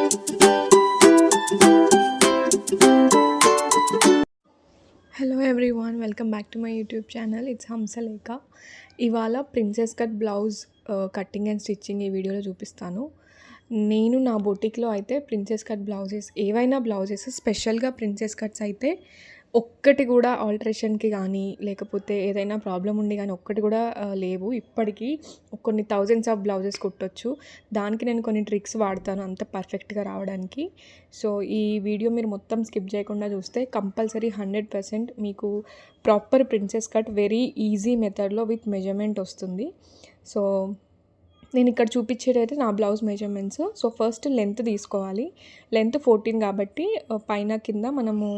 Hello everyone, welcome back to my YouTube channel. It's Hamsalekha. ఇవాళ princess cut blouse cutting and stitching ఈ వీడియోలో చూపిస్తాను. నేను నా బొటిక్లో అయితే ప్రిన్సెస్ కట్ బ్లౌజెస్ ఏవైనా బ్లౌజెస్ స్పెషల్గా ప్రిన్సెస్ కట్స్ అయితే ఒక్కటి కూడా ఆల్టరేషన్కి కానీ లేకపోతే ఏదైనా ప్రాబ్లం ఉండి కానీ ఒక్కటి కూడా లేవు. ఇప్పటికీ కొన్ని థౌజండ్స్ ఆఫ్ బ్లౌజెస్ కుట్టొచ్చు. దానికి నేను కొన్ని ట్రిక్స్ వాడతాను అంత పర్ఫెక్ట్గా రావడానికి. సో ఈ వీడియో మీరు మొత్తం స్కిప్ చేయకుండా చూస్తే కంపల్సరీ 100% మీకు proper princess cut very easy మెథడ్లో విత్ మెజర్మెంట్ వస్తుంది. సో నేను ఇక్కడ చూపించేటైతే నా blouse measurements. So first length తీసుకోవాలి. లెంత్ 14 కాబట్టి పైన కింద మనము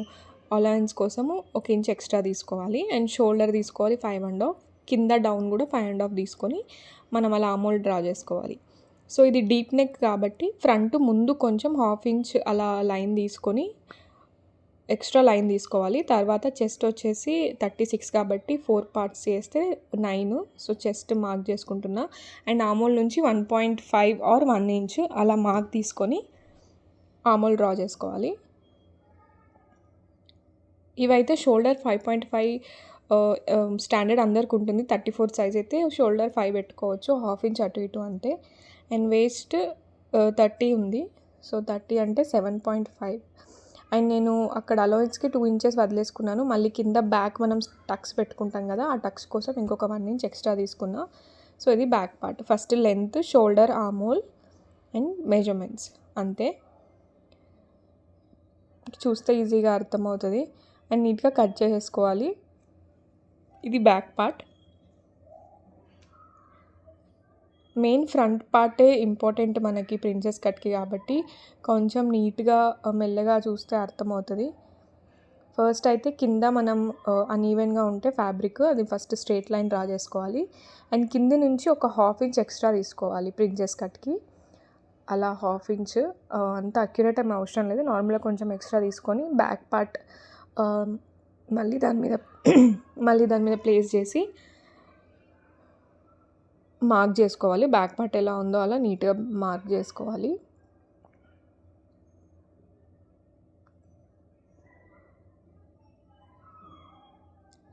అలయన్స్ కోసము 1 ఇంచ్ ఎక్స్ట్రా తీసుకోవాలి. అండ్ షోల్డర్ తీసుకోవాలి 5.5, కింద డౌన్ కూడా 5.5 తీసుకొని మనం అలా ఆమోల్ డ్రా చేసుకోవాలి. సో ఇది డీప్ నెక్ కాబట్టి ఫ్రంట్ ముందు కొంచెం 1/2 ఇంచ్ అలా లైన్ తీసుకొని ఎక్స్ట్రా లైన్ తీసుకోవాలి. తర్వాత చెస్ట్ వచ్చేసి 36 కాబట్టి 4 పార్ట్స్ చేస్తే 9. సో చెస్ట్ మార్క్ చేసుకుంటున్నా. అండ్ ఆమోల్ నుంచి 1.5 ఆర్ 1 ఇంచ్ అలా మార్క్ తీసుకొని ఆమోల్ డ్రా చేసుకోవాలి. ఇవైతే షోల్డర్ 5.5 స్టాండర్డ్ అందరికి ఉంటుంది. 34 సైజ్ అయితే షోల్డర్ 5 పెట్టుకోవచ్చు, 1/2 ఇంచ్ అటు ఇటు అంతే. అండ్ వేస్ట్ 30 ఉంది. సో 30 అంటే 7.5. అండ్ నేను అక్కడ అలవెన్స్కి 2 ఇంచెస్ వదిలేసుకున్నాను. మళ్ళీ కింద బ్యాక్ మనం టక్స్ పెట్టుకుంటాం కదా, ఆ టక్స్ కోసం ఇంకొక 1 ఇంచ్ ఎక్స్ట్రా తీసుకున్నా. సో ఇది back part. First length, shoulder, armhole and measurements అంతే. చూస్తే ఈజీగా అర్థమవుతుంది. అండ్ నీట్గా కట్ చేసేసుకోవాలి. ఇది బ్యాక్ పార్ట్. మెయిన్ ఫ్రంట్ పార్టే ఇంపార్టెంట్ మనకి ప్రిన్సెస్ కట్కి కాబట్టి కొంచెం నీట్గా మెల్లగా చూస్తే అర్థమవుతుంది. ఫస్ట్ అయితే కింద మనం అన్ఈవెన్గా ఉంటే ఫ్యాబ్రిక్ అది ఫస్ట్ స్ట్రేట్ లైన్ డ్రా చేసుకోవాలి. అండ్ కింద నుంచి ఒక 1/2 ఇంచ్ ఎక్స్ట్రా తీసుకోవాలి ప్రిన్సెస్ కట్కి. అలా 1/2 ఇంచ్ అంత అక్యురేట్ ఏం అవసరం లేదు, నార్మల్గా కొంచెం ఎక్స్ట్రా తీసుకొని బ్యాక్ పార్ట్ మళ్ళీ దాని మీద ప్లేస్ చేసి మార్క్ చేసుకోవాలి. బ్యాక్ పార్ట్ ఎలా ఉందో అలా నీట్గా మార్క్ చేసుకోవాలి.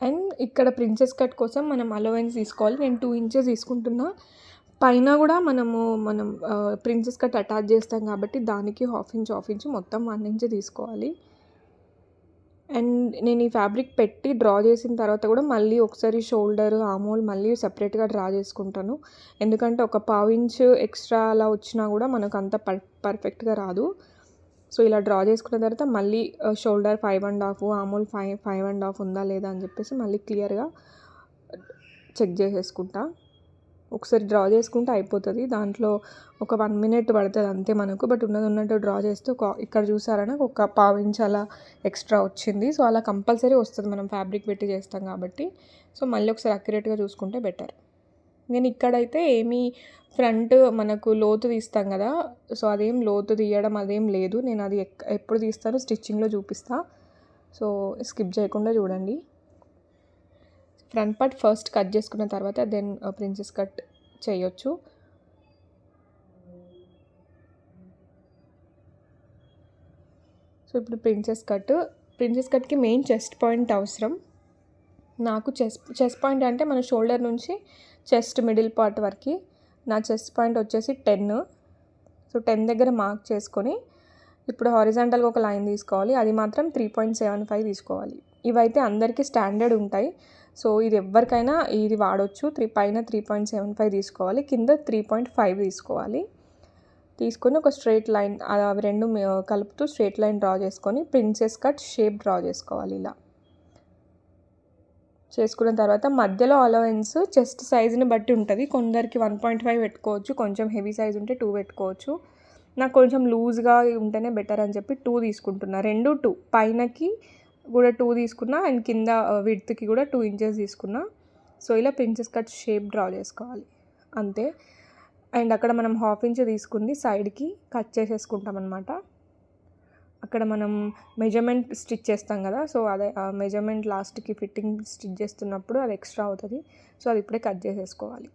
అండ్ ఇక్కడ ప్రిన్సెస్ కట్ కోసం మనం అలవెన్స్ తీసుకోవాలి. నేను 2 ఇంచెస్ తీసుకుంటున్నా. పైన కూడా మనం ప్రిన్సెస్ కట్ అటాచ్ చేస్తాం కాబట్టి దానికి 1/2 ఇంచ్ మొత్తం 1 ఇంచ్ తీసుకోవాలి. అండ్ నేను ఈ ఫ్యాబ్రిక్ పెట్టి డ్రా చేసిన తర్వాత కూడా మళ్ళీ ఒకసారి షోల్డర్, ఆమోల్ మళ్ళీ సపరేట్గా డ్రా చేసుకుంటాను. ఎందుకంటే ఒక 1/2 ఇంచ్ ఎక్స్ట్రా అలా వచ్చినా కూడా మనకు అంత పర్ఫెక్ట్గా రాదు. సో ఇలా డ్రా చేసుకున్న తర్వాత మళ్ళీ షోల్డర్ 5.5, ఆమోల్ 5.5 ఉందా లేదా అని చెప్పేసి మళ్ళీ క్లియర్గా చెక్ చేసేసుకుంటా. ఒకసారి డ్రా చేసుకుంటే అయిపోతుంది. దాంట్లో ఒక 1 మినిట్ పడుతుంది అంతే మనకు. బట్ ఉన్నట్టు డ్రా చేస్తే ఇక్కడ చూసారని ఒక 1/2 ఇంచ్ అలా ఎక్స్ట్రా వచ్చింది. సో అలా కంపల్సరీ వస్తుంది మనం ఫ్యాబ్రిక్ పెట్టి చేస్తాం కాబట్టి. సో మళ్ళీ ఒకసారి అక్యురేట్గా చూసుకుంటే బెటర్. నేను ఇక్కడైతే ఏమీ ఫ్రంట్ మనకు లోతు తీస్తాం కదా, సో అదేం లోతు తీయడం అదేం లేదు. నేను అది ఎప్పుడు తీస్తానో స్టిచ్చింగ్లో చూపిస్తా. సో స్కిప్ చేయకుండా చూడండి. ఫ్రంట్ పార్ట్ ఫస్ట్ కట్ చేసుకున్న తర్వాత దెన్ ప్రిన్సెస్ కట్ చేయొచ్చు. సో ఇప్పుడు ప్రిన్సెస్ కట్కి మెయిన్ చెస్ట్ పాయింట్ అవసరం. నాకు చెస్ట్ పాయింట్ అంటే మన షోల్డర్ నుంచి చెస్ట్ మిడిల్ పార్ట్ వరకు. నా చెస్ట్ పాయింట్ వచ్చేసి 10. సో 10 దగ్గర మార్క్ చేసుకొని ఇప్పుడు హారిజాంటల్గా ఒక లైన్ తీసుకోవాలి. అది మాత్రం 3.75 తీసుకోవాలి. ఇవైతే అందరికీ స్టాండర్డ్ ఉంటాయి. సో ఇది ఎవరికైనా ఇది వాడవచ్చు. పైన 3.75 తీసుకోవాలి, కింద 3.5 తీసుకోవాలి. తీసుకొని ఒక స్ట్రైట్ లైన్ అవి రెండు కలుపుతూ స్ట్రైట్ లైన్ డ్రా చేసుకొని ప్రిన్సెస్ కట్ షేప్ డ్రా చేసుకోవాలి. ఇలా చేసుకున్న తర్వాత మధ్యలో అలవెన్స్ చెస్ట్ సైజుని బట్టి ఉంటుంది. కొందరికి 1.5 పెట్టుకోవచ్చు, కొంచెం హెవీ సైజ్ ఉంటే 2 పెట్టుకోవచ్చు. నాకు కొంచెం లూజ్గా ఉంటేనే బెటర్ అని చెప్పి 2 తీసుకుంటున్నా. 2 పైనకి కూడా 2 తీసుకున్నా అండ్ కింద విడ్త్కి కూడా 2 ఇంచెస్ తీసుకున్నా. సో ఇలా ప్రిన్సెస్ కట్ షేప్ డ్రా చేసుకోవాలి అంతే. అండ్ అక్కడ మనం 1/2 ఇంచ్ తీసుకుంది సైడ్కి కట్ చేసేసుకుంటాం అనమాట. అక్కడ మనం మెజర్మెంట్ స్టిచ్ చేస్తాం కదా, సో అదే మెజర్మెంట్ లాస్ట్కి ఫిట్టింగ్ స్టిచ్ చేస్తున్నప్పుడు అది ఎక్స్ట్రా అవుతుంది. సో అది ఇప్పుడే కట్ చేసేసుకోవాలి.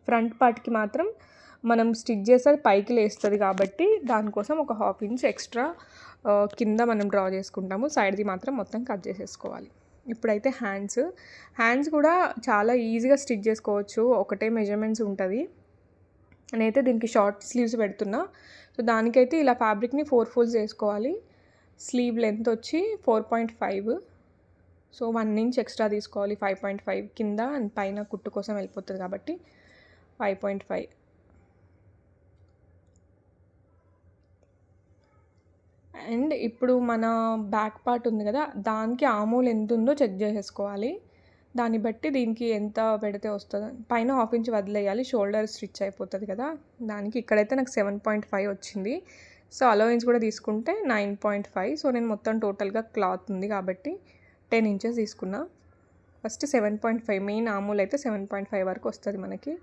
ఫ్రంట్ పార్ట్కి మాత్రం మనం స్టిచ్ చేస్తే పైకి లేస్తుంది కాబట్టి దానికోసం ఒక 1/2 ఇంచ్ ఎక్స్ట్రా కింద మనం డ్రా చేసుకుంటాము. సైడ్ది మాత్రం మొత్తం కట్ చేసేసుకోవాలి. ఇప్పుడైతే హ్యాండ్స్ కూడా చాలా ఈజీగా స్టిచ్ చేసుకోవచ్చు. ఒకటే మెజర్మెంట్స్ ఉంటుంది. నేనైతే దీనికి షార్ట్ స్లీవ్స్ పెడుతున్నా. సో దానికైతే ఇలా ఫ్యాబ్రిక్ని 4 ఫోల్డ్స్ చేసుకోవాలి. స్లీవ్ లెంత్ వచ్చి 4.5. సో 1 ఇంచ్ ఎక్స్ట్రా తీసుకోవాలి. 5.5 కింద అండ్ పైన కుట్టు కోసం వెళ్ళిపోతుంది కాబట్టి 5.5. అండ్ ఇప్పుడు మన బ్యాక్ పార్ట్ ఉంది కదా, దానికి ఆమోల్ ఎంత ఉందో చెక్ చేసేసుకోవాలి. దాన్ని బట్టి దీనికి ఎంత పెడితే వస్తుందో పైన 1/2 ఇంచ్ వదిలేయాలి. షోల్డర్ స్టిచ్ అయిపోతుంది కదా, దానికి ఇక్కడైతే నాకు 7.5 వచ్చింది. సో అలవెన్స్ కూడా తీసుకుంటే 9.5. సో నేను మొత్తం టోటల్గా క్లాత్ ఉంది కాబట్టి 10 ఇంచెస్ తీసుకున్నా. ఫస్ట్ 7.5 మెయిన్ ఆమూల్ అయితే 7.5 వరకు వస్తుంది మనకి.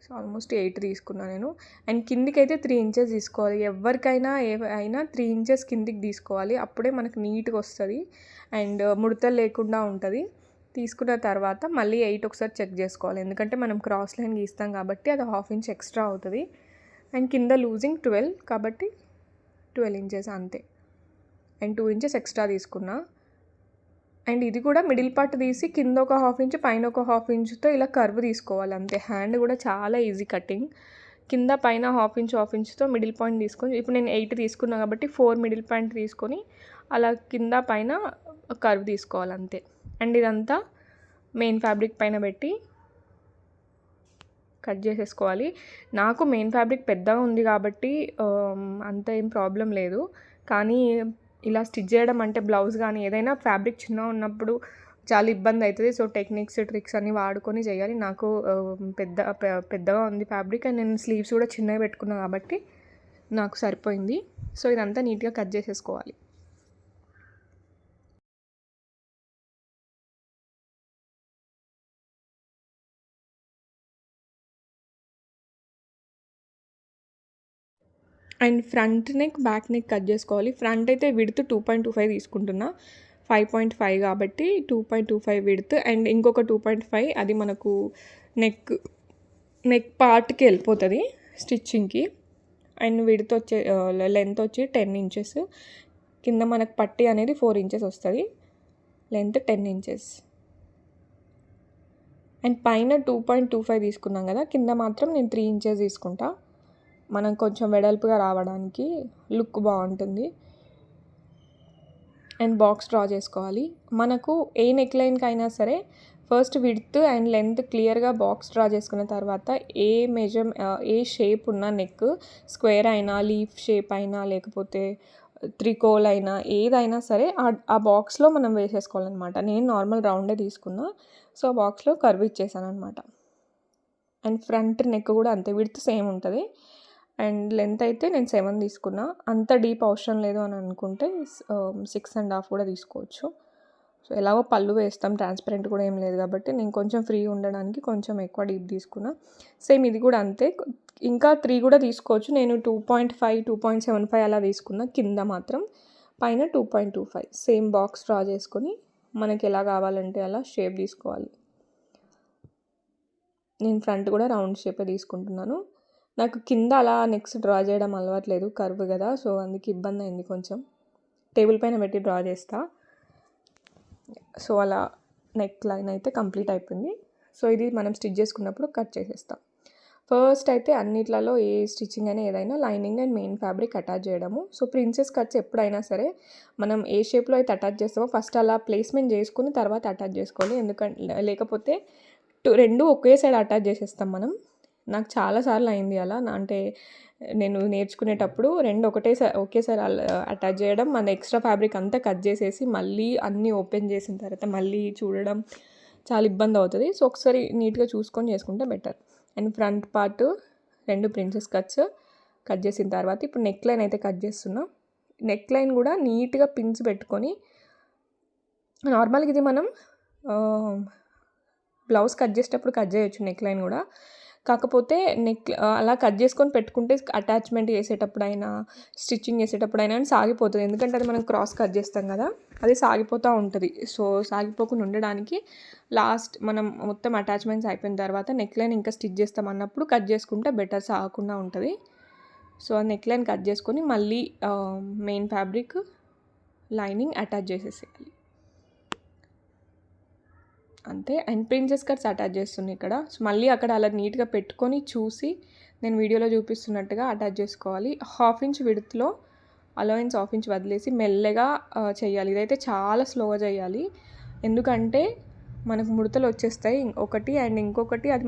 సో ఆల్మోస్ట్ 8 తీసుకున్నా నేను. అండ్ కిందికి అయితే 3 ఇంచెస్ తీసుకోవాలి. ఎవరికైనా ఏవైనా 3 ఇంచెస్ కిందికి తీసుకోవాలి. అప్పుడే మనకు నీట్గా వస్తుంది అండ్ ముడతలు లేకుండా ఉంటుంది. తీసుకున్న తర్వాత మళ్ళీ 8 ఒకసారి చెక్ చేసుకోవాలి. ఎందుకంటే మనం క్రాస్ లైన్ గీస్తాం కాబట్టి అది 1/2 ఇంచ్ ఎక్స్ట్రా అవుతుంది. అండ్ కింద లూజింగ్ 12 కాబట్టి 12 ఇంచెస్ అంతే. అండ్ 2 ఇంచెస్ ఎక్స్ట్రా తీసుకున్నా. అండ్ ఇది కూడా మిడిల్ పార్ట్ తీసి కింద ఒక 1/2 ఇంచ్ పైన ఒక 1/2 ఇంచ్తో ఇలా కర్వ్ తీసుకోవాలి అంతే. హ్యాండ్ కూడా చాలా ఈజీ కటింగ్. కింద పైన 1/2 ఇంచ్తో మిడిల్ పాయింట్ తీసుకొని, ఇప్పుడు నేను 8 తీసుకున్నా కాబట్టి 4 మిడిల్ పాయింట్ తీసుకొని అలా కింద పైన కర్వ్ తీసుకోవాలి అంతే. అండ్ ఇదంతా మెయిన్ ఫ్యాబ్రిక్ పైన పెట్టి కట్ చేసేసుకోవాలి. నాకు మెయిన్ ఫ్యాబ్రిక్ పెద్దగా ఉంది కాబట్టి అంత ఏం ప్రాబ్లం లేదు. కానీ ఇలా స్టిచ్ చేయడం అంటే బ్లౌజ్ కానీ ఏదైనా ఫ్యాబ్రిక్ చిన్నగా ఉన్నప్పుడు చాలా ఇబ్బంది అవుతుంది. సో టెక్నిక్స్ ట్రిక్స్ అన్నీ వాడుకొని చేయాలి. నాకు పెద్దగా ఉంది ఫ్యాబ్రిక్ అండ్ నేను స్లీవ్స్ కూడా చిన్నగా పెట్టుకున్నాను కాబట్టి నాకు సరిపోయింది. సో ఇదంతా నీట్గా కట్ చేసేసుకోవాలి. And front neck back neck cut చేసుకోవాలి. ఫ్రంట్ అయితే విడ్త్ 2.25 తీసుకుంటున్నా. 5.5 కాబట్టి 2.25 విడ్త్ అండ్ ఇంకొక 2.5 అది మనకు నెక్ పార్ట్కి వెళ్ళిపోతుంది స్టిచ్చింగ్కి. అండ్ విడ్త్ వచ్చే లెంత్ వచ్చి 10 ఇంచెస్. కింద మనకు పట్టి అనేది 4 ఇంచెస్ వస్తుంది. Length 10 inches. అండ్ పైన 2.25 తీసుకున్నాం కదా, కింద మాత్రం నేను 3 ఇంచెస్ తీసుకుంటా. మనం కొంచెం వెడల్పుగా రావడానికి లుక్ బాగుంటుంది. అండ్ బాక్స్ డ్రా చేసుకోవాలి. మనకు ఏ నెక్ లైన్కి అయినా సరే ఫస్ట్ విడ్త్ అండ్ లెంత్ క్లియర్గా బాక్స్ డ్రా చేసుకున్న తర్వాత ఏ షేప్ ఉన్న నెక్, స్క్వేర్ అయినా లీఫ్ షేప్ అయినా లేకపోతే త్రికోల్ అయినా ఏదైనా సరే ఆ బాక్స్లో మనం వేసేసుకోవాలన్నమాట. నేను నార్మల్ రౌండే తీసుకున్నా. సో ఆ బాక్స్లో కర్వ్ ఇచ్చేసాను అనమాట. అండ్ ఫ్రంట్ నెక్ కూడా అంతే, విడ్త్ సేమ్ ఉంటుంది. అండ్ లెంత్ అయితే నేను 7 తీసుకున్నా. అంత డీప్ అవసరం లేదు అని అనుకుంటే 6.5 కూడా తీసుకోవచ్చు. సో ఎలాగో పళ్ళు వేస్తాం, ట్రాన్స్పరెంట్ కూడా ఏం లేదు కాబట్టి నేను కొంచెం ఫ్రీ ఉండడానికి కొంచెం ఎక్కువ డీప్ తీసుకున్నా. సేమ్ ఇది కూడా అంతే. ఇంకా 3 కూడా తీసుకోవచ్చు. నేను 2.5 2.75 అలా తీసుకున్నా. కింద మాత్రం పైన 2.25. సేమ్ బాక్స్ డ్రా చేసుకొని మనకి ఎలా కావాలంటే అలా షేప్ తీసుకోవాలి. నేను ఫ్రంట్ కూడా రౌండ్ షేపే తీసుకుంటున్నాను. నాకు కింద అలా నెక్స్ట్ డ్రా చేయడం అలవాట్లేదు, కర్వ్ కదా. సో అందుకు ఇబ్బంది అయింది కొంచెం. టేబుల్ పైన పెట్టి డ్రా చేస్తా. సో అలా నెక్ లైన్ అయితే కంప్లీట్ అయిపోయింది. సో ఇది మనం స్టిచ్ చేసుకున్నప్పుడు కట్ చేసేస్తాం. ఫస్ట్ అయితే అన్నిట్లలో ఏ స్టిచ్చింగ్ అయినా ఏదైనా lining and main fabric attach చేయడము. సో ప్రిన్సెస్ కట్స్ ఎప్పుడైనా సరే మనం ఏ షేప్లో అయితే అటాచ్ చేస్తామో ఫస్ట్ అలా ప్లేస్మెంట్ చేసుకుని తర్వాత అటాచ్ చేసుకోవాలి. ఎందుకంటే లేకపోతే రెండు ఒకే సైడ్ అటాచ్ చేసేస్తాం మనం. నాకు చాలాసార్లు అయింది అలా. అంటే నేను నేర్చుకునేటప్పుడు రెండు ఒకేసారి అటాచ్ చేయడం, మన ఎక్స్ట్రా ఫ్యాబ్రిక్ అంతా కట్ చేసేసి మళ్ళీ అన్నీ ఓపెన్ చేసిన తర్వాత మళ్ళీ చూడడం చాలా ఇబ్బంది అవుతుంది. సో ఒకసారి నీట్గా చూసుకొని చేసుకుంటే better. And front part 2 princess cut చేసిన తర్వాత ఇప్పుడు నెక్ లైన్ అయితే కట్ చేస్తున్నా. నెక్ లైన్ కూడా నీట్గా పిన్స్ పెట్టుకొని, నార్మల్గా ఇది మనం బ్లౌజ్ కట్ చేసేటప్పుడు కట్ చేయొచ్చు నెక్ లైన్ కూడా, కాకపోతే అలా కట్ చేసుకొని పెట్టుకుంటే అటాచ్మెంట్ చేసేటప్పుడైనా స్టిచ్చింగ్ చేసేటప్పుడైనా సాగిపోతుంది. ఎందుకంటే అది మనం క్రాస్ కట్ చేస్తాం కదా, అది సాగిపోతూ ఉంటుంది. సో సాగిపోకుండా ఉండడానికి మనం మొత్తం అటాచ్మెంట్స్ అయిపోయిన తర్వాత నెక్లైన్ ఇంకా స్టిచ్ చేస్తాం అన్నప్పుడు కట్ చేసుకుంటే బెటర్, సాగకుండా ఉంటుంది. సో ఆ నెక్లైన్ కట్ చేసుకొని మళ్ళీ మెయిన్ ఫ్యాబ్రిక్ లైనింగ్ అటాచ్ చేసేసేయాలి అంతే. అండ్ ప్రిన్సెస్ కట్స్ అటాచ్ చేస్తుంది ఇక్కడ. సో మళ్ళీ అక్కడ అలా నీట్గా పెట్టుకొని చూసి నేను వీడియోలో చూపిస్తున్నట్టుగా అటాచ్ చేసుకోవాలి. 1/2 ఇంచ్ విడ్త్లో అలవెన్స్ 1/2 ఇంచ్ వదిలేసి మెల్లగా చేయాలి. ఇదైతే చాలా స్లోగా చేయాలి, ఎందుకంటే మనకు ముడతలు వచ్చేస్తాయి ఒకటి. అండ్ ఇంకొకటి అది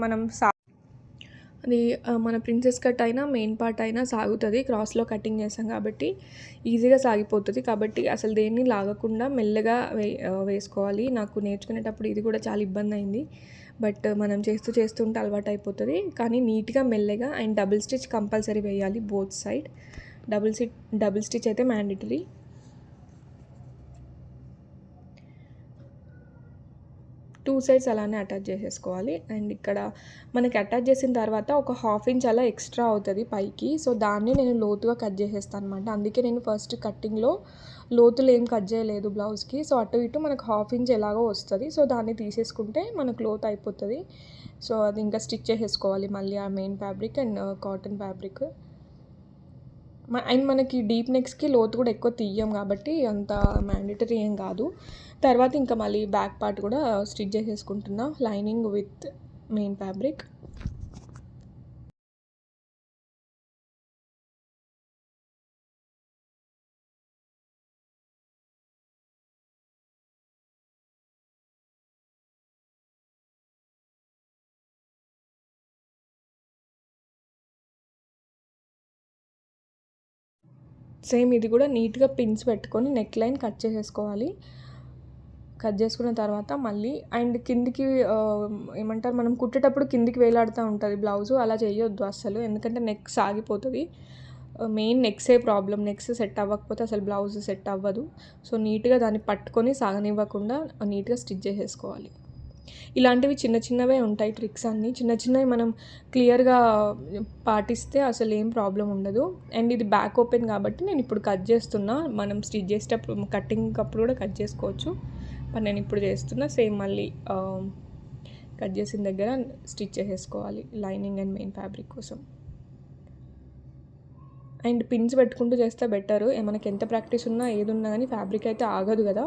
అది మన ప్రిన్సెస్ కట్ అయినా మెయిన్ పార్ట్ అయినా సాగుతుంది. క్రాస్లో కటింగ్ చేస్తాం కాబట్టి ఈజీగా సాగిపోతుంది. కాబట్టి అసలు దేన్ని లాగకుండా మెల్లగా వేసుకోవాలి. నాకు నేర్చుకునేటప్పుడు ఇది కూడా చాలా ఇబ్బంది అయింది, బట్ మనం చేస్తుంటే అలవాటు అయిపోతుంది. కానీ నీట్గా మెల్లగా. అండ్ డబుల్ స్టిచ్ కంపల్సరీ వేయాలి బోత్ సైడ్. డబుల్ స్టిచ్ అయితే మ్యాండేటరీ. టూ సైడ్స్ అలానే అటాచ్ చేసేసుకోవాలి. అండ్ ఇక్కడ మనకి అటాచ్ చేసిన తర్వాత ఒక 1/2 ఇంచ్ అలా ఎక్స్ట్రా అవుతుంది పైకి. సో దాన్ని నేను లోతుగా కట్ చేసేస్తాను అనమాట. అందుకే నేను ఫస్ట్ కట్టింగ్లో లోతులు ఏం కట్ చేయలేదు బ్లౌజ్కి. సో అటు ఇటు మనకు 1/2 ఇంచ్ ఎలాగో వస్తుంది. సో దాన్ని తీసేసుకుంటే మనకు లోతు అయిపోతుంది. సో అది ఇంకా స్టిచ్ చేసేసుకోవాలి మళ్ళీ ఆ main fabric and cotton fabric. And మనకి డీప్ నెక్స్కి లోతు కూడా ఎక్కువ తీయం కాబట్టి అంత మ్యాండేటరీ ఏం కాదు. తర్వాత ఇంకా మళ్ళీ బ్యాక్ పార్ట్ కూడా స్టిచ్ చేసేసుకుంటున్నా lining with main fabric. Same ఇది కూడా నీట్గా పిన్స్ పెట్టుకొని నెక్ లైన్ కట్ చేసేసుకోవాలి. కట్ చేసుకున్న తర్వాత మళ్ళీ అండ్ కిందికి ఏమంటారు, మనం కుట్టేటప్పుడు కిందికి వేలాడుతూ ఉంటుంది బ్లౌజు. అలా చేయొద్దు అస్సలు, ఎందుకంటే నెక్ సాగిపోతుంది. మెయిన్ నెక్సే ప్రాబ్లం. నెక్స్ సెట్ అవ్వకపోతే అసలు బ్లౌజ్ సెట్ అవ్వదు. సో నీట్గా దాన్ని పట్టుకొని సాగనివ్వకుండా నీట్గా స్టిచ్ చేసేసుకోవాలి. ఇలాంటివి చిన్న చిన్నవే ఉంటాయి ట్రిక్స్ అన్నీ. చిన్నవి మనం క్లియర్గా పాటిస్తే అసలు ఏం ప్రాబ్లం ఉండదు. అండ్ ఇది బ్యాక్ ఓపెన్ కాబట్టి నేను ఇప్పుడు కట్ చేస్తున్నా. మనం స్టిచ్ చేసేటప్పుడు కటింగ్ అప్పుడు కూడా కట్ చేసుకోవచ్చు, బట్ నేను ఇప్పుడు చేస్తున్నా. సేమ్ మళ్ళీ కట్ చేసిన దగ్గర స్టిచ్ చేసేసుకోవాలి లైనింగ్ అండ్ మెయిన్ ఫ్యాబ్రిక్ కోసం. అండ్ పిన్స్ పెట్టుకుంటూ చేస్తే బెటర్. మనకి ఎంత ప్రాక్టీస్ ఉన్నా ఏది ఉన్నా కానీ ఫ్యాబ్రిక్ అయితే ఆగదు కదా,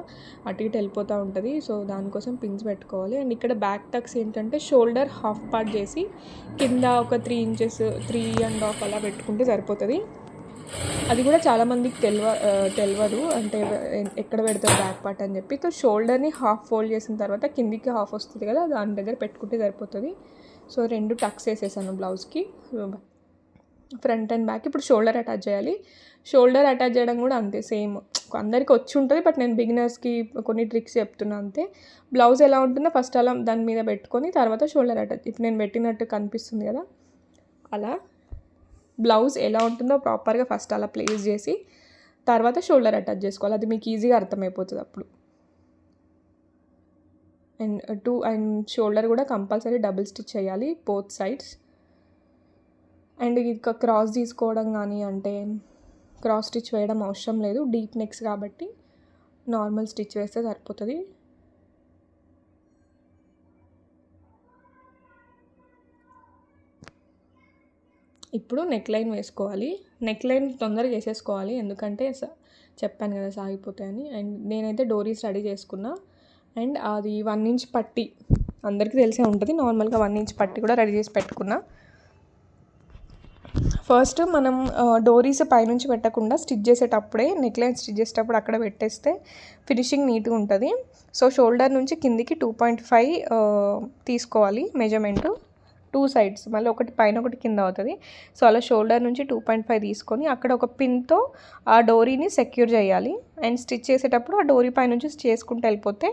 అటు ఇటు వెళ్ళిపోతూ ఉంటుంది. సో దానికోసం పిన్స్ పెట్టుకోవాలి. అండ్ ఇక్కడ బ్యాక్ టక్స్ ఏంటంటే షోల్డర్ హాఫ్ పార్ట్ చేసి కింద ఒక 3 ఇంచెస్ 3.5 అలా పెట్టుకుంటే సరిపోతుంది. అది కూడా చాలామందికి తెలియదు అంటే ఎక్కడ పెడతారు బ్యాక్ పార్ట్ అని చెప్పి. సో షోల్డర్ని హాఫ్ ఫోల్డ్ చేసిన తర్వాత కిందికి హాఫ్ వస్తుంది కదా, దాని దగ్గర పెట్టుకుంటే సరిపోతుంది. సో 2 టక్స్ వేసేసాను బ్లౌజ్కి, ఫ్రంట్ అండ్ బ్యాక్. ఇప్పుడు షోల్డర్ అటాచ్ చేయాలి. షోల్డర్ అటాచ్ చేయడం కూడా అంతే సేమ్. అందరికీ వచ్చి ఉంటుంది, బట్ నేను బిగినర్స్కి కొన్ని ట్రిక్స్ చెప్తున్నా అంతే. బ్లౌజ్ ఎలా ఉంటుందో ఫస్ట్ అలా దాని మీద పెట్టుకొని తర్వాత షోల్డర్ అటాచ్. ఇప్పుడు నేను పెట్టినట్టు కనిపిస్తుంది కదా, అలా బ్లౌజ్ ఎలా ఉంటుందో ప్రాపర్గా ఫస్ట్ అలా ప్లేస్ చేసి తర్వాత షోల్డర్ అటాచ్ చేసుకోవాలి. అది మీకు ఈజీగా అర్థమైపోతుంది అప్పుడు. అండ్ షోల్డర్ కూడా కంపల్సరీ డబుల్ స్టిచ్ చేయాలి బోత్ సైడ్స్. అండ్ ఇంకా క్రాస్ తీసుకోవడం కానీ అంటే క్రాస్ స్టిచ్ వేయడం అవసరం లేదు, డీప్ నెక్స్ కాబట్టి నార్మల్ స్టిచ్ వేస్తే సరిపోతుంది. ఇప్పుడు నెక్ లైన్ వేసుకోవాలి. నెక్ లైన్ తొందరగా వేసేసుకోవాలి, ఎందుకంటే చెప్పాను కదా సాగిపోతాయని. అండ్ నేనైతే డోరీస్ రెడీ చేసుకున్నా. అండ్ అది 1 ఇంచ్ పట్టి అందరికీ తెలిసే ఉంటుంది. నార్మల్గా 1 ఇంచ్ పట్టి కూడా రెడీ చేసి పెట్టుకున్నా. ఫస్ట్ మనం డోరీస్ పైనుంచి పెట్టకుండా స్టిచ్ చేసేటప్పుడే నెక్ లైన్ స్టిచ్ చేసేటప్పుడు అక్కడ పెట్టేస్తే ఫినిషింగ్ నీట్గా ఉంటుంది. సో షోల్డర్ నుంచి కిందికి 2.5 తీసుకోవాలి మెజర్మెంట్, 2 సైడ్స్, మళ్ళీ ఒకటి పైన ఒకటి కింద అవుతుంది. సో అలా షోల్డర్ నుంచి 2.5 తీసుకొని అక్కడ ఒక పిన్తో ఆ డోరీని సెక్యూర్ చేయాలి. అండ్ స్టిచ్ చేసేటప్పుడు ఆ డోరీ పై నుంచి చేసుకుంటూ వెళ్ళిపోతే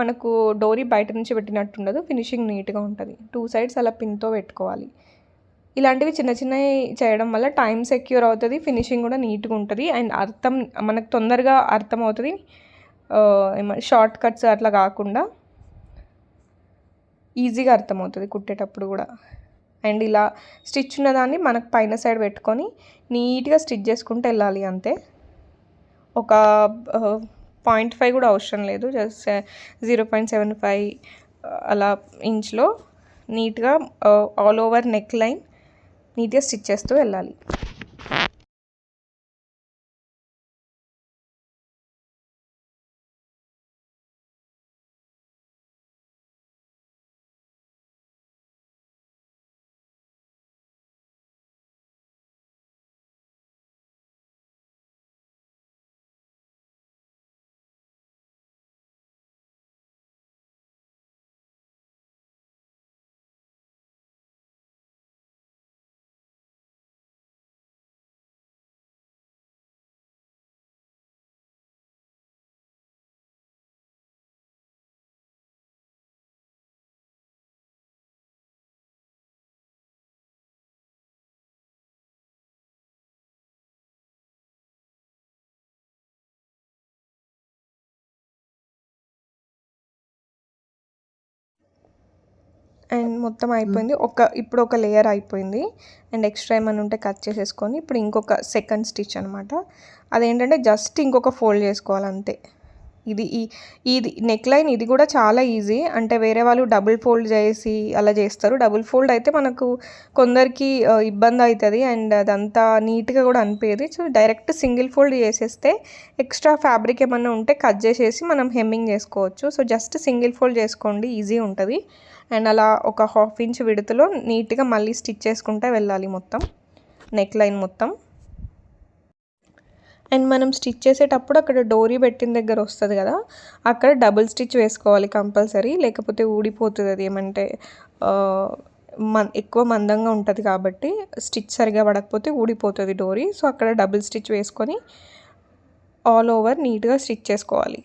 మనకు డోరీ బయట నుంచి పెట్టినట్టు ఉండదు, ఫినిషింగ్ నీట్గా ఉంటుంది. 2 సైడ్స్ అలా పిన్తో పెట్టుకోవాలి. ఇలాంటివి చిన్నవి చేయడం వల్ల టైం సెక్యూర్ అవుతుంది, ఫినిషింగ్ కూడా నీట్గా ఉంటుంది. అండ్ మనకు తొందరగా అర్థం అవుతుంది, షార్ట్ కట్స్ అట్లా కాకుండా ఈజీగా అర్థమవుతుంది కుట్టేటప్పుడు కూడా. అండ్ ఇలా స్టిచ్ ఉన్నదాన్ని మనకు పైన సైడ్ పెట్టుకొని నీట్గా స్టిచ్ చేసుకుంటూ వెళ్ళాలి అంతే. ఒక 0.5 కూడా అవసరం లేదు, జస్ట్ 0.75 అలా ఇంచ్లో నీట్గా ఆల్ ఓవర్ నెక్ లైన్ నీట్గా స్టిచ్ చేస్తూ వెళ్ళాలి. అండ్ మొత్తం అయిపోయింది. ఇప్పుడు ఒక లేయర్ అయిపోయింది. అండ్ ఎక్స్ట్రా ఏమైనా ఉంటే కట్ చేసేసుకొని ఇప్పుడు ఇంకొక సెకండ్ స్టిచ్ అనమాట. అదేంటంటే జస్ట్ ఇంకొక ఫోల్డ్ చేసుకోవాలి అంతే. ఇది నెక్ లైన్ ఇది కూడా చాలా ఈజీ. అంటే వేరే వాళ్ళు డబుల్ ఫోల్డ్ చేసి అలా చేస్తారు. డబుల్ ఫోల్డ్ అయితే మనకు కొందరికి ఇబ్బంది అవుతుంది అండ్ అదంతా నీట్గా కూడా అనిపించదు. సో డైరెక్ట్ సింగిల్ ఫోల్డ్ చేసేస్తే ఎక్స్ట్రా ఫ్యాబ్రిక్ ఏమన్నా ఉంటే కట్ చేసేసి మనం హెమ్మింగ్ చేసుకోవచ్చు. సో జస్ట్ సింగిల్ ఫోల్డ్ చేసుకోండి, ఈజీ ఉంటుంది. అండ్ అలా ఒక 1/2 ఇంచ్ విడుతులో నీట్గా మళ్ళీ స్టిచ్ చేసుకుంటే వెళ్ళాలి మొత్తం నెక్ లైన్ మొత్తం. అండ్ మనం స్టిచ్ చేసేటప్పుడు అక్కడ డోరీ పెట్టిన దగ్గర వస్తుంది కదా, అక్కడ డబుల్ స్టిచ్ వేసుకోవాలి కంపల్సరీ, లేకపోతే ఊడిపోతుంది. అది ఏమంటే ఎక్కువ మందంగా ఉంటుంది కాబట్టి స్టిచ్ సరిగా పడకపోతే ఊడిపోతుంది డోరీ. సో అక్కడ డబుల్ స్టిచ్ వేసుకొని ఆల్ ఓవర్ నీట్గా స్టిచ్ చేసుకోవాలి.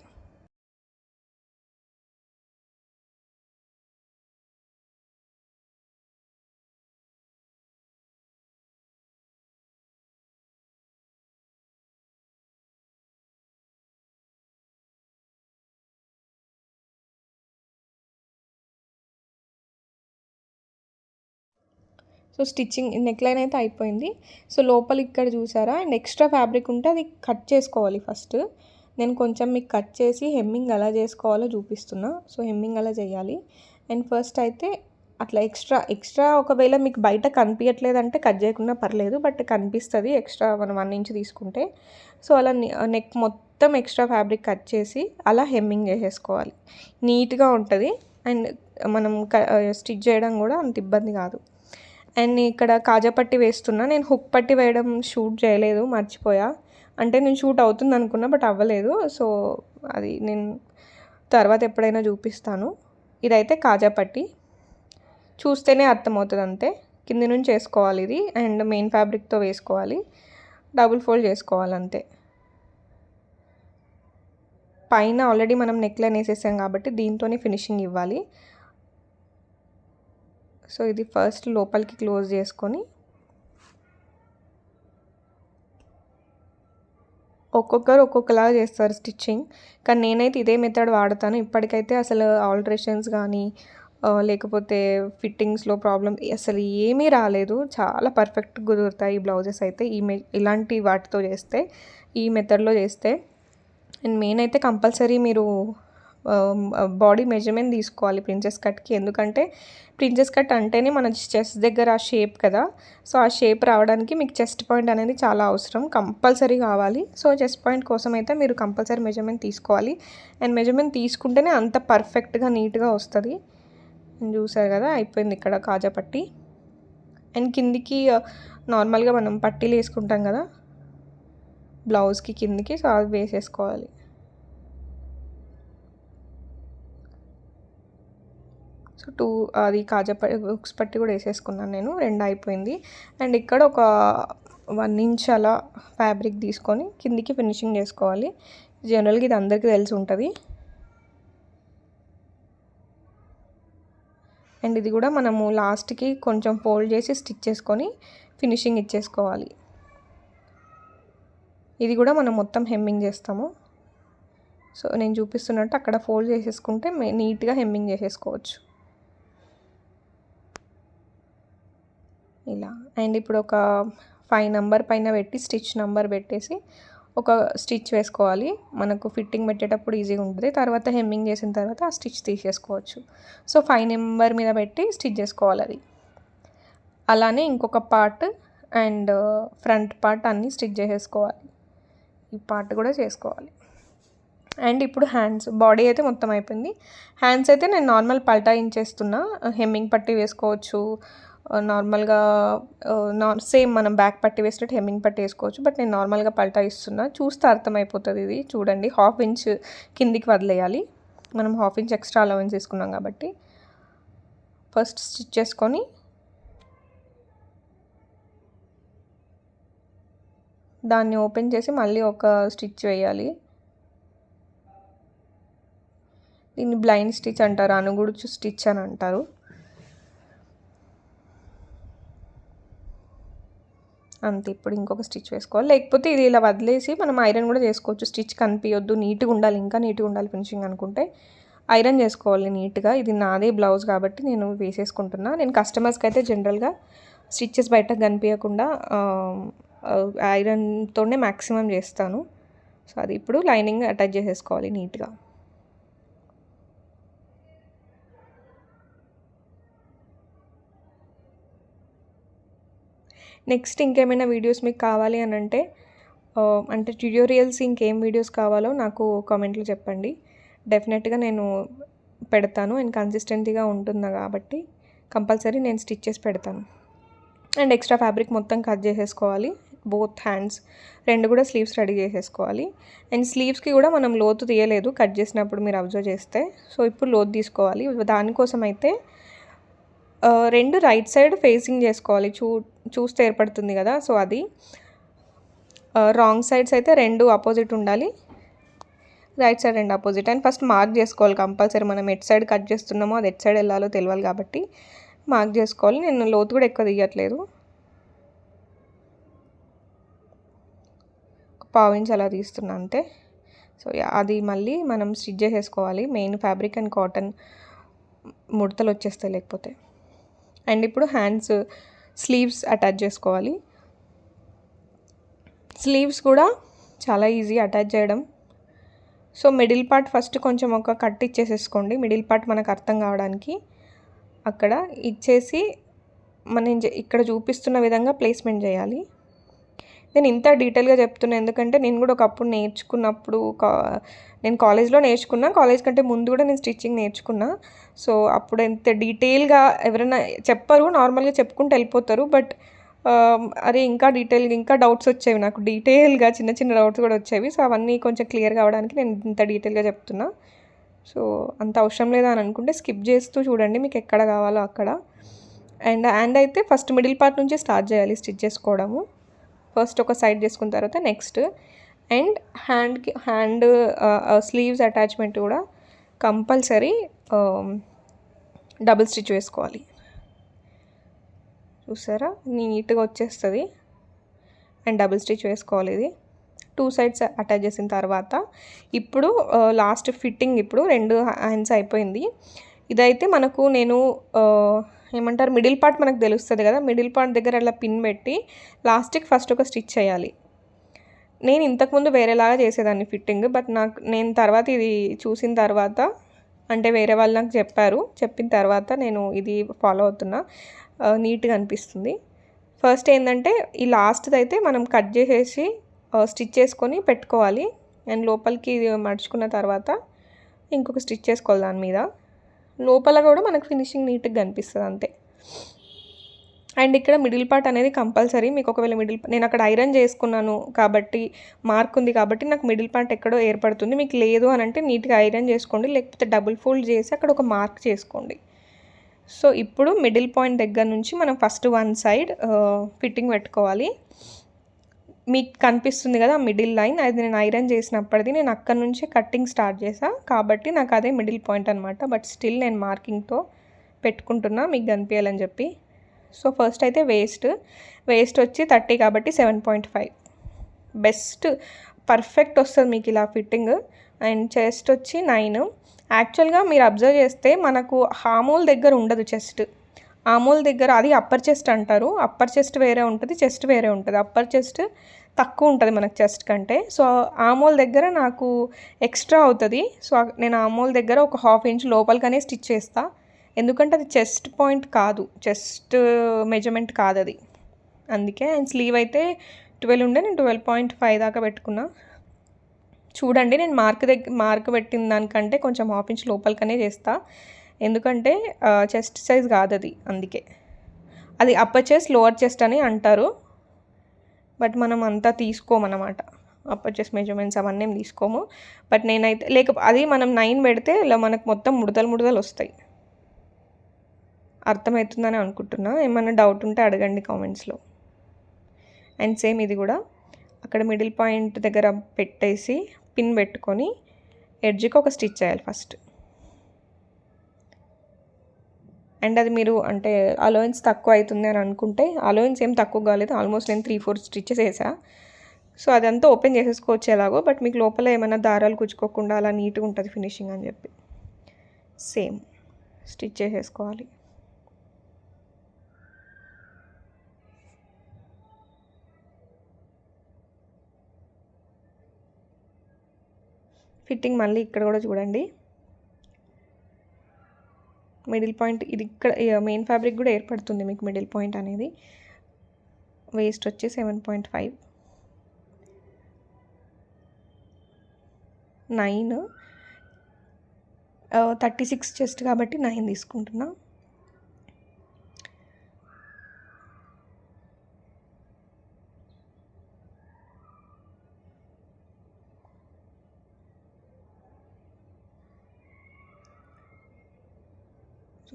సో స్టిచ్చింగ్ నెక్ లైన్ అయితే అయిపోయింది. సో లోపల ఇక్కడ చూసారా, అండ్ ఎక్స్ట్రా ఫ్యాబ్రిక్ ఉంటే అది కట్ చేసుకోవాలి ఫస్ట్. నేను కొంచెం మీకు కట్ చేసి హెమ్మింగ్ ఎలా చేసుకోవాలో చూపిస్తున్నా. సో హెమ్మింగ్ అలా చేయాలి. అండ్ ఫస్ట్ అయితే అట్లా ఎక్స్ట్రా ఒకవేళ మీకు బయట కనిపించట్లేదంటే కట్ చేయకుండా పర్లేదు, బట్ కనిపిస్తుంది ఎక్స్ట్రా మనం 1 ఇంచ్ తీసుకుంటే. సో అలా నెక్ మొత్తం ఎక్స్ట్రా ఫ్యాబ్రిక్ కట్ చేసి అలా హెమ్మింగ్ చేసేసుకోవాలి. నీట్గా ఉంటుంది అండ్ మనం స్టిచ్ చేయడం కూడా అంత ఇబ్బంది కాదు. అండ్ ఇక్కడ కాజా పట్టి వేస్తున్నా. నేను హుక్ పట్టి వేయడం షూట్ చేయలేదు, మర్చిపోయా. అంటే నేను షూట్ అవుతుంది అనుకున్నా బట్ అవ్వలేదు. సో అది నేను తర్వాత ఎప్పుడైనా చూపిస్తాను. ఇదైతే కాజా పట్టి చూస్తేనే అర్థమవుతుంది అంతే. కింది నుంచి వేసుకోవాలి ఇది, అండ్ మెయిన్ ఫ్యాబ్రిక్తో వేసుకోవాలి, డబుల్ ఫోల్డ్ చేసుకోవాలి అంతే. పైన ఆల్రెడీ మనం నెక్ లైన్ వేసేసాం కాబట్టి దీంతోనే ఫినిషింగ్ ఇవ్వాలి. సో ఇది ఫస్ట్ లోపలికి క్లోజ్ చేసుకొని ఒక్కొక్కరు ఒక్కొక్కలాగా చేస్తారు స్టిచ్చింగ్, కానీ నేనైతే ఇదే మెథడ్ వాడతాను. ఇప్పటికైతే అసలు ఆల్టరేషన్స్ కానీ లేకపోతే ఫిట్టింగ్స్లో ప్రాబ్లం అసలు ఏమీ రాలేదు. చాలా పర్ఫెక్ట్గా కుదురుతాయి ఈ బ్లౌజెస్ అయితే ఇలాంటి వాటితో చేస్తే, ఈ మెథడ్లో చేస్తే. అండ్ మెయిన్ అయితే కంపల్సరీ మీరు బాడీ మెజర్మెంట్ తీసుకోవాలి ప్రిన్సెస్ కట్కి. ఎందుకంటే ప్రిన్సెస్ కట్ అంటేనే మన చెస్ట్ దగ్గర ఆ షేప్ కదా. సో ఆ షేప్ రావడానికి మీకు చెస్ట్ పాయింట్ అనేది చాలా అవసరం, కంపల్సరీ కావాలి. సో చెస్ట్ పాయింట్ కోసం అయితే మీరు కంపల్సరీ మెజర్మెంట్ తీసుకోవాలి. అండ్ మెజర్మెంట్ తీసుకుంటేనే అంత పర్ఫెక్ట్గా నీట్గా వస్తుంది. చూసారు కదా, అయిపోయింది ఇక్కడ కాజా పట్టి. అండ్ కిందికి నార్మల్గా మనం పట్టీలు వేసుకుంటాం కదా బ్లౌజ్కి కిందికి, సో అది వేసేసుకోవాలి. సో అది కాజా హుక్స్ పట్టి కూడా వేసేసుకున్నాను నేను, 2 అయిపోయింది. అండ్ ఇక్కడ ఒక 1 ఇంచ్ అలా ఫ్యాబ్రిక్ తీసుకొని కిందికి ఫినిషింగ్ చేసుకోవాలి. జనరల్గా ఇది అందరికీ తెలిసి ఉంటుంది. అండ్ ఇది కూడా మనము లాస్ట్కి కొంచెం ఫోల్డ్ చేసి స్టిచ్ చేసుకొని ఫినిషింగ్ ఇచ్చేసుకోవాలి. ఇది కూడా మనం మొత్తం హెమ్మింగ్ చేస్తాము. సో నేను చూపిస్తున్నట్టు అక్కడ ఫోల్డ్ చేసేసుకుంటే నీట్గా హెమ్మింగ్ చేసేసుకోవచ్చు. ఇలా. అండ్ ఇప్పుడు ఒక 5 నెంబర్ పైన పెట్టి స్టిచ్ నెంబర్ పెట్టేసి ఒక స్టిచ్ వేసుకోవాలి. మనకు ఫిట్టింగ్ పెట్టేటప్పుడు ఈజీగా ఉంటుంది. తర్వాత హెమ్మింగ్ చేసిన తర్వాత ఆ స్టిచ్ తీసేసుకోవచ్చు. సో 5 నెంబర్ మీద పెట్టి స్టిచ్ చేసుకోవాలి అది. అలానే ఇంకొక పార్ట్ అండ్ ఫ్రంట్ పార్ట్ అన్నీ స్టిచ్ చేసేసుకోవాలి. ఈ పార్ట్ కూడా చేసుకోవాలి. అండ్ ఇప్పుడు హ్యాండ్స్, బాడీ అయితే మొత్తం అయిపోయింది. హ్యాండ్స్ అయితే నేను నార్మల్ పల్టాయించేస్తున్నా. హెమ్మింగ్ పట్టి వేసుకోవచ్చు, నార్మల్గా సేమ్ మనం బ్యాక్ పట్టి వేసినట్టు హెమ్మింగ్ పట్టి వేసుకోవచ్చు. బట్ నేను నార్మల్గా పల్టాయిస్తున్నా. చూస్తే అర్థమైపోతుంది. ఇది చూడండి, 1/2 ఇంచ్ కిందికి వదిలేయాలి. మనం 1/2 ఇంచ్ ఎక్స్ట్రా అలవెన్స్ తీసుకున్నాం కాబట్టి. ఫస్ట్ స్టిచ్ చేసుకొని దాన్ని ఓపెన్ చేసి మళ్ళీ ఒక స్టిచ్ వేయాలి. దీన్ని బ్లైండ్ స్టిచ్ అంటారు, అనుగుడుచు స్టిచ్ అని అంటారు. అంతే. ఇప్పుడు ఇంకొక స్టిచ్ వేసుకోవాలి. లేకపోతే ఇది ఇలా వదిలేసి మనం ఐరన్ కూడా చేసుకోవచ్చు. స్టిచ్ కనిపించొద్దు, నీట్గా ఉండాలి, ఇంకా నీట్గా ఉండాలి ఫినిషింగ్ అనుకుంటే ఐరన్ చేసుకోవాలి నీట్గా. ఇది నాదే బ్లౌజ్ కాబట్టి నేను వేసేసుకుంటున్నా. నేను కస్టమర్స్కి అయితే జనరల్గా స్టిచ్చెస్ బయట కనిపించకుండా ఐరన్తోనే మ్యాక్సిమం చేస్తాను. సో అది ఇప్పుడు లైనింగ్ అటాచ్ చేసేసుకోవాలి నీట్గా. నెక్స్ట్ ఇంకేమైనా వీడియోస్ మీకు కావాలి అని అంటే ట్యుటోరియల్స్ ఇంకేం వీడియోస్ కావాలో నాకు కామెంట్లో చెప్పండి. డెఫినెట్గా నేను పెడతాను. అండ్ కన్సిస్టెంట్గా ఉంటుందా కాబట్టి కంపల్సరీ నేను స్టిచ్ చేసి పెడతాను. అండ్ ఎక్స్ట్రా ఫ్యాబ్రిక్ మొత్తం కట్ చేసేసుకోవాలి. బోత్ హ్యాండ్స్ రెండు కూడా స్లీవ్స్ రెడీ చేసేసుకోవాలి. అండ్ స్లీవ్స్కి కూడా మనం లోతు తీయలేదు కట్ చేసినప్పుడు, మీరు అబ్జర్వ్ చేస్తే. సో ఇప్పుడు లోతు తీసుకోవాలి. దానికోసం అయితే రెండు రైట్ సైడ్ ఫేసింగ్ చేసుకోవాలి. చూస్తే ఏర్పడుతుంది కదా. సో అది రాంగ్ సైడ్స్ అయితే రెండు ఆపోజిట్ ఉండాలి, రైట్ సైడ్ రెండు ఆపోజిట్. అండ్ ఫస్ట్ మార్క్ చేసుకోవాలి కంపల్సరీ. మనం ఎట్ సైడ్ కట్ చేస్తున్నామో అది ఎట్ సైడ్ వెళ్ళాలో తెలియాలి కాబట్టి మార్క్ చేసుకోవాలి. నేను లోతు కూడా ఎక్కువ తీయట్లేదు, 1/2 ఇంచ్ అలా తీస్తున్నా అంతే. సో అది మళ్ళీ మనం స్టిచ్ చేసేసుకోవాలి. మెయిన్ ఫ్యాబ్రిక్ అండ్ కాటన్ ముడతలు వచ్చేస్తాయి లేకపోతే. అండ్ ఇప్పుడు హ్యాండ్స్ స్లీవ్స్ అటాచ్ చేసుకోవాలి. స్లీవ్స్ కూడా చాలా ఈజీ అటాచ్ చేయడం. సో మిడిల్ పార్ట్ ఫస్ట్ కొంచెం ఒక కట్ ఇచ్చేసేసుకోండి, మిడిల్ పార్ట్ మనకు అర్థం కావడానికి. అక్కడ ఇచ్చేసి మనం ఇక్కడ చూపిస్తున్న విధంగా ప్లేస్మెంట్ చేయాలి. నేను ఇంత డీటెయిల్గా చెప్తున్నా ఎందుకంటే నేను కూడా ఒకప్పుడు నేర్చుకున్నప్పుడు నేను కాలేజ్లో నేర్చుకున్నా, కాలేజ్ కంటే ముందు కూడా నేను స్టిచ్చింగ్ నేర్చుకున్నా. సో అప్పుడు ఎంత డీటెయిల్గా ఎవరైనా చెప్పరు, నార్మల్గా చెప్పుకుంటూ వెళ్ళిపోతారు. బట్ అరే ఇంకా డీటెయిల్గా ఇంకా డౌట్స్ వచ్చేవి నాకు, డీటెయిల్గా చిన్న చిన్న డౌట్స్ కూడా వచ్చేవి. సో అవన్నీ కొంచెం క్లియర్ కావడానికి నేను ఇంత డీటెయిల్గా చెప్తున్నా. సో అంత అవసరం లేదా అని అనుకుంటే స్కిప్ చేస్తూ చూడండి మీకు ఎక్కడ కావాలో అక్కడ. అండ్ అయితే ఫస్ట్ మిడిల్ పార్ట్ నుంచి స్టార్ట్ చేయాలి స్టిచ్ చేసుకోవడము. ఫస్ట్ ఒక సైడ్ చేసుకున్న తర్వాత next. And hand sleeves attachment కూడా కంపల్సరీ డబుల్ స్టిచ్ వేసుకోవాలి. చూసారా నీట్గా వచ్చేస్తుంది. అండ్ డబుల్ స్టిచ్ వేసుకోవాలి. ఇది 2 సైడ్స్ అటాచ్ చేసిన తర్వాత ఇప్పుడు లాస్ట్ ఫిట్టింగ్. ఇప్పుడు 2 హ్యాండ్స్ అయిపోయింది. ఇదైతే మనకు నేను ఏమంటారు మిడిల్ పార్ట్ మనకు తెలుస్తుంది కదా, మిడిల్ పార్ట్ దగ్గర అలా పిన్ పెట్టి లాస్ట్కి ఫస్ట్ ఒక స్టిచ్ చేయాలి. నేను ఇంతకుముందు వేరేలాగా చేసేదాన్ని ఫిట్టింగ్, బట్ నేను తర్వాత ఇది చూసిన తర్వాత అంటే వేరే వాళ్ళు నాకు చెప్పిన తర్వాత నేను ఇది ఫాలో అవుతున్నా. నీట్గా అనిపిస్తుంది. ఫస్ట్ ఏంటంటే ఈ లాస్ట్ది అయితే మనం కట్ చేసేసి స్టిచ్ చేసుకొని పెట్టుకోవాలి. అండ్ లోపలికి మడుచుకున్న తర్వాత ఇంకొక స్టిచ్ చేసుకోవాలి దాని మీద. లోపల కూడా మనకు ఫినిషింగ్ నీట్గా కనిపిస్తుంది అంతే. అండ్ ఇక్కడ మిడిల్ పార్ట్ అనేది కంపల్సరీ. మీకు ఒకవేళ నేను అక్కడ ఐరన్ చేసుకున్నాను కాబట్టి మార్క్ ఉంది కాబట్టి నాకు మిడిల్ పార్ట్ ఎక్కడో ఏర్పడుతుంది. మీకు లేదు అని అంటే నీట్గా ఐరన్ చేసుకోండి, లేకపోతే డబుల్ ఫోల్డ్ చేసి అక్కడ ఒక మార్క్ చేసుకోండి. సో ఇప్పుడు మిడిల్ పాయింట్ దగ్గర నుంచి మనం ఫస్ట్ 1 సైడ్ ఫిట్టింగ్ పెట్టుకోవాలి. మీకు కనిపిస్తుంది కదా మిడిల్ లైన్, అది నేను ఐరన్ చేసినప్పటిది. నేను అక్కడ నుంచి కట్టింగ్ స్టార్ట్ చేశాను కాబట్టి నాకు అదే మిడిల్ పాయింట్ అనమాట. బట్ స్టిల్ నేను మార్కింగ్తో పెట్టుకుంటున్నా మీకు కనిపించాలని చెప్పి. సో ఫస్ట్ అయితే వేస్ట్ వచ్చి 30 కాబట్టి 7.5 బెస్ట్ పర్ఫెక్ట్ వస్తుంది మీకు ఇలా ఫిట్టింగ్. అండ్ చెస్ట్ వచ్చి 9. యాక్చువల్గా మీరు అబ్జర్వ్ చేస్తే మనకు హామోల్ దగ్గర ఉండదు చెస్ట్, ఆమోల్ దగ్గర అది అప్పర్ చెస్ట్ అంటారు. అప్పర్ చెస్ట్ వేరే ఉంటుంది, చెస్ట్ వేరే ఉంటుంది. అప్పర్ చెస్ట్ తక్కువ ఉంటుంది మనకు చెస్ట్ కంటే. సో ఆమోల్ దగ్గర నాకు ఎక్స్ట్రా అవుతుంది. సో నేను ఆమోల్ దగ్గర ఒక 1/2 ఇంచ్ లోపలికనే స్టిచ్ చేస్తా. ఎందుకంటే అది చెస్ట్ పాయింట్ కాదు, చెస్ట్ మెజర్మెంట్ కాదు అది, అందుకే. అండ్ స్లీవ్ అయితే 12 ఉండే, నేను 12.5 దాకా పెట్టుకున్నా. చూడండి, నేను మార్క్ పెట్టిన దానికంటే కొంచెం 1/2 ఇంచ్ లోపలికనే చేస్తా. ఎందుకంటే చెస్ట్ సైజ్ కాదు అది, అందుకే. అది అప్పర్ చెస్ట్ లోవర్ చెస్ట్ అని అంటారు, బట్ మనం అంతా తీసుకోమన్నమాట. అప్పర్ చెస్ట్ మెజర్మెంట్స్ అవన్నీ ఏం తీసుకోము. బట్ నేనైతే అది మనం 9 పెడితే ఇలా మనకు మొత్తం ముడతలు వస్తాయి. అర్థమవుతుందని అనుకుంటున్నా. ఏమైనా డౌట్ ఉంటే అడగండి కామెంట్స్లో. అండ్ సేమ్ ఇది కూడా అక్కడ మిడిల్ పాయింట్ దగ్గర పెట్టేసి పిన్ పెట్టుకొని ఎడ్జ్కి ఒక స్టిచ్ చేయాలి ఫస్ట్. అండ్ అది మీరు అంటే అలవెన్స్ తక్కువ అవుతుంది అని అనుకుంటే, అలవెన్స్ ఏం తక్కువ కాలేదు, ఆల్మోస్ట్ నేను 3-4 స్టిచెస్ వేసా. సో అదంతా ఓపెన్ చేసేసుకోవచ్చు ఎలాగో, బట్ మీకు లోపల ఏమైనా దారాలు కుచ్చుకోకుండా అలా నీట్గా ఉంటుంది ఫినిషింగ్ అని చెప్పి సేమ్ స్టిచ్ చేసేసుకోవాలి. ఫిట్టింగ్ మళ్ళీ ఇక్కడ కూడా చూడండి, మిడిల్ పాయింట్ ఇది ఇక్కడ మెయిన్ ఫ్యాబ్రిక్ కూడా ఏర్పడుతుంది మీకు మిడిల్ పాయింట్ అనేది. వేస్ట్ వచ్చి 7.5, 9, 36 చెస్ట్ కాబట్టి 9 తీసుకుంటున్నా.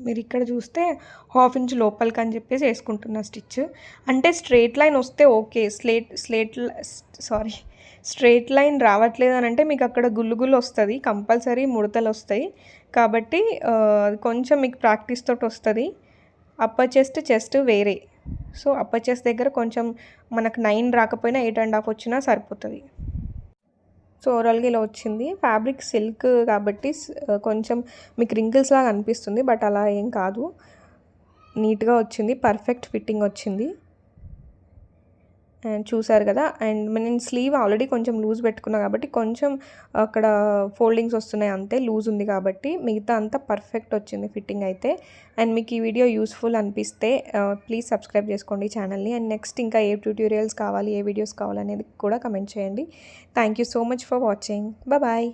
మీరు ఇక్కడ చూస్తే 1/2 ఇంచ్ లోపలికి అని చెప్పేసి వేసుకుంటున్న స్టిచ్. అంటే స్ట్రైట్ లైన్ వస్తే ఓకే, స్ట్రైట్ లైన్ రావట్లేదు అని అంటే మీకు అక్కడ గుల్లు వస్తుంది, కంపల్సరీ ముడతలు వస్తాయి. కాబట్టి కొంచెం మీకు ప్రాక్టీస్ తోటి వస్తుంది. అప్పర్ చెస్ట్ వేరే. సో అప్పర్ చెస్ట్ దగ్గర కొంచెం మనకు 9 రాకపోయినా 8.5 వచ్చినా సరిపోతుంది. సో ఓవరాల్గా ఇలా వచ్చింది. ఫ్యాబ్రిక్ సిల్క్ కాబట్టి కొంచెం మీకు రింకిల్స్ లాగా అనిపిస్తుంది, బట్ అలా ఏం కాదు, నీట్గా వచ్చింది, పర్ఫెక్ట్ ఫిట్టింగ్ వచ్చింది. అండ్ చూసారు కదా. అండ్ నేను స్లీవ్ ఆల్రెడీ కొంచెం లూజ్ పెట్టుకున్నా కాబట్టి కొంచెం అక్కడ ఫోల్డింగ్స్ వస్తున్నాయి అంతే, లూజ్ ఉంది కాబట్టి. మిగతా అంతా పర్ఫెక్ట్ వచ్చింది ఫిట్టింగ్ అయితే. అండ్ మీకు ఈ వీడియో యూస్ఫుల్ అనిపిస్తే ప్లీజ్ సబ్స్క్రైబ్ చేసుకోండి ఛానల్ని. అండ్ నెక్స్ట్ ఇంకా ఏ ట్యూటోరియల్స్ కావాలి, ఏ వీడియోస్ కావాలనేది కూడా కమెంట్ చేయండి. Thank you so much for watching. Bye.